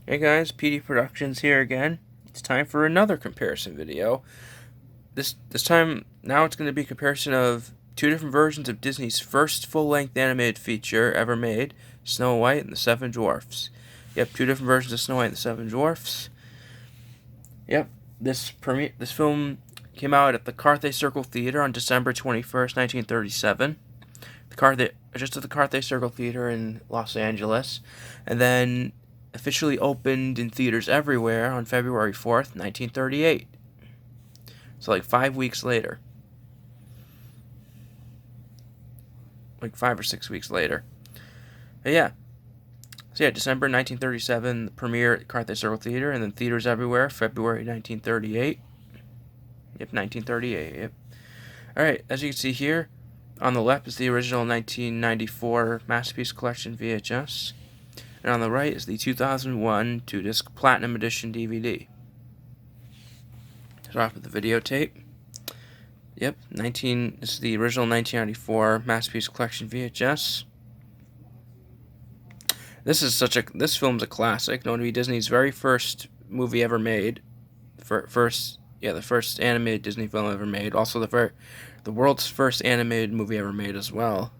Hey guys, PD Productions here again. It's time for another comparison video. This time, now it's going to be a comparison of two different versions of Disney's first full-length animated feature ever made, Snow White and the Seven Dwarfs. Yep, two different versions of Snow White and the Seven Dwarfs. Yep, this film came out at the Carthay Circle Theatre on December 21st, 1937. Just at the Carthay Circle Theatre in Los Angeles, and then officially opened in theaters everywhere on February 4th, 1938. So like 5 weeks later. Like 5 or 6 weeks later. But yeah. So yeah, December 1937, the premiere at Carthay Circle Theatre, and then theaters everywhere, February 1938. Yep, 1938, yep. Alright, as you can see here, on the left is the original 1994 Masterpiece Collection VHS. And on the right is the 2001 2-disc Platinum Edition DVD. Start off with the videotape. Yep, this is the original 1994 Masterpiece Collection VHS. This film's a classic, known to be Disney's very first movie ever made. The first animated Disney film ever made. Also the world's first animated movie ever made as well.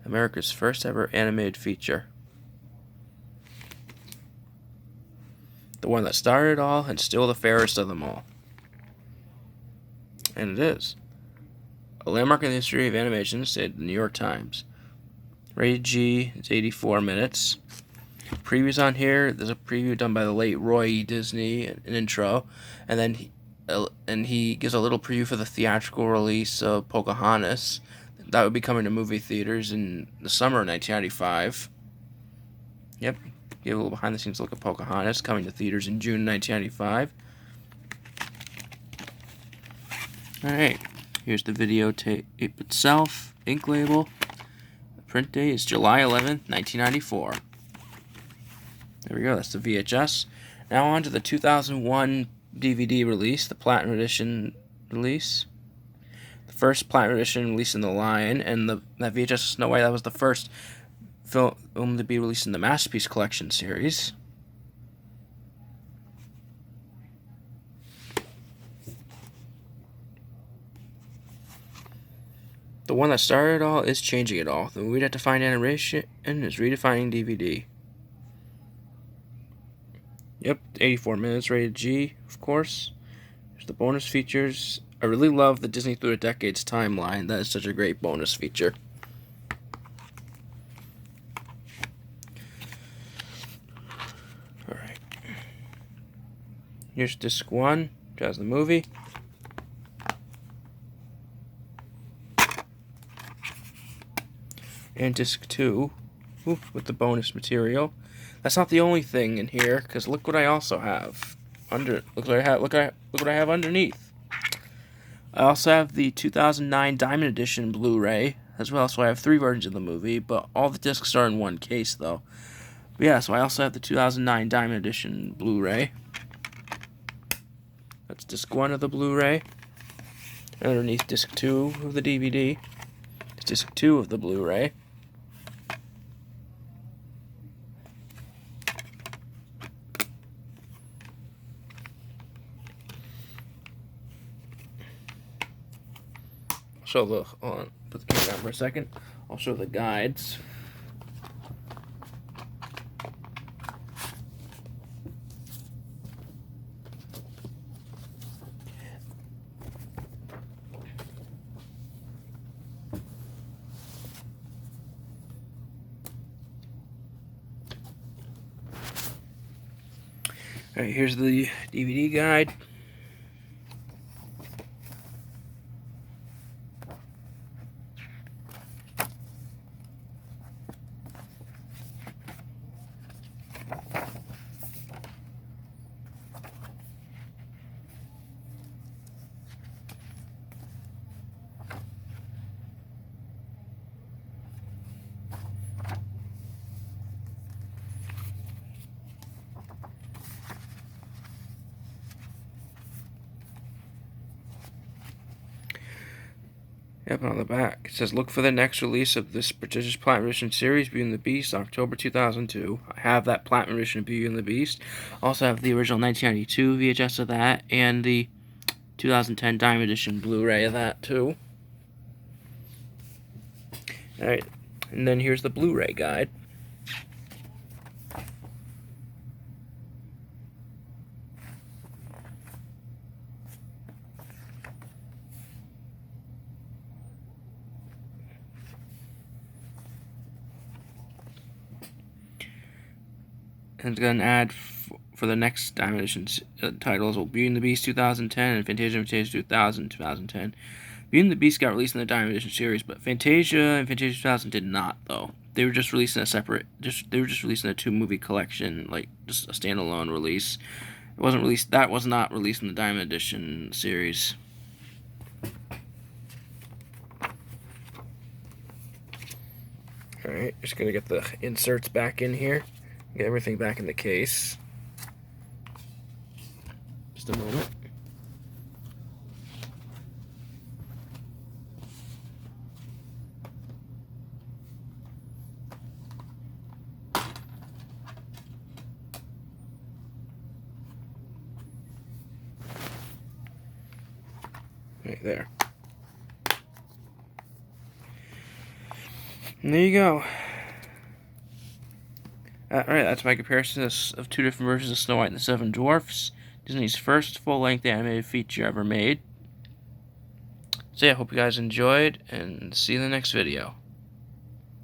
America's first ever animated feature. The one that started it all, and still the fairest of them all. And it is. A landmark in the history of animation, stated the New York Times. Rated G, it's 84 minutes. Previews on here, there's a preview done by the late Roy E. Disney, an intro, and then he gives a little preview for the theatrical release of Pocahontas. That would be coming to movie theaters in the summer of 1995. Yep. Give a little behind-the-scenes look at Pocahontas, coming to theaters in June 1995. Alright, here's the videotape itself, ink label. The print date is July 11th, 1994. There we go, that's the VHS. Now on to the 2001 DVD release, the Platinum Edition release. The first Platinum Edition released in the line, and that VHS of Snow White, that was the first film to be released in the Masterpiece Collection series. The one that started it all is changing it all. The movie that defined animation is redefining DVD. Yep, 84 minutes, rated G, of course. There's the bonus features. I really love the Disney Through the Decades timeline. That is such a great bonus feature. Alright. Here's disc 1, which has the movie. And disc 2, with the bonus material. That's not the only thing in here, because look what I also have. Look what I have underneath. I also have the 2009 Diamond Edition Blu-ray as well, so I have 3 versions of the movie, but all the discs are in one case though. But yeah, so I also have the 2009 Diamond Edition Blu-ray. That's disc 1 of the Blu-ray. Underneath disc 2 of the DVD. It's disc 2 of the Blu-ray. Show the, hold on, put the camera down for a second. I'll show the guides. Alright, here's the DVD guide. Yep, and on the back it says, "Look for the next release of this prestigious Platinum Edition series, Beauty and the Beast, October 2002. I have that Platinum Edition of Beauty and the Beast. Also have the original 1992 VHS of that, and the 2010 Diamond Edition Blu-ray of that, too. Alright, and then here's the Blu-ray guide. And it's going to add for the next Diamond Edition titles will Beauty and the Beast 2010 and Fantasia and Fantasia 2010. Beauty and the Beast got released in the Diamond Edition series, but Fantasia and Fantasia 2000 did not, though. They were just releasing a separate, they were just releasing a 2-movie collection, like just a standalone release. It wasn't released. That was not released in the Diamond Edition series. All right, just gonna get the inserts back in here. Get everything back in the case. Just a moment. Right there. And there you go. Alright, that's my comparison of 2 different versions of Snow White and the Seven Dwarfs. Disney's first full-length animated feature ever made. So yeah, I hope you guys enjoyed, and see you in the next video.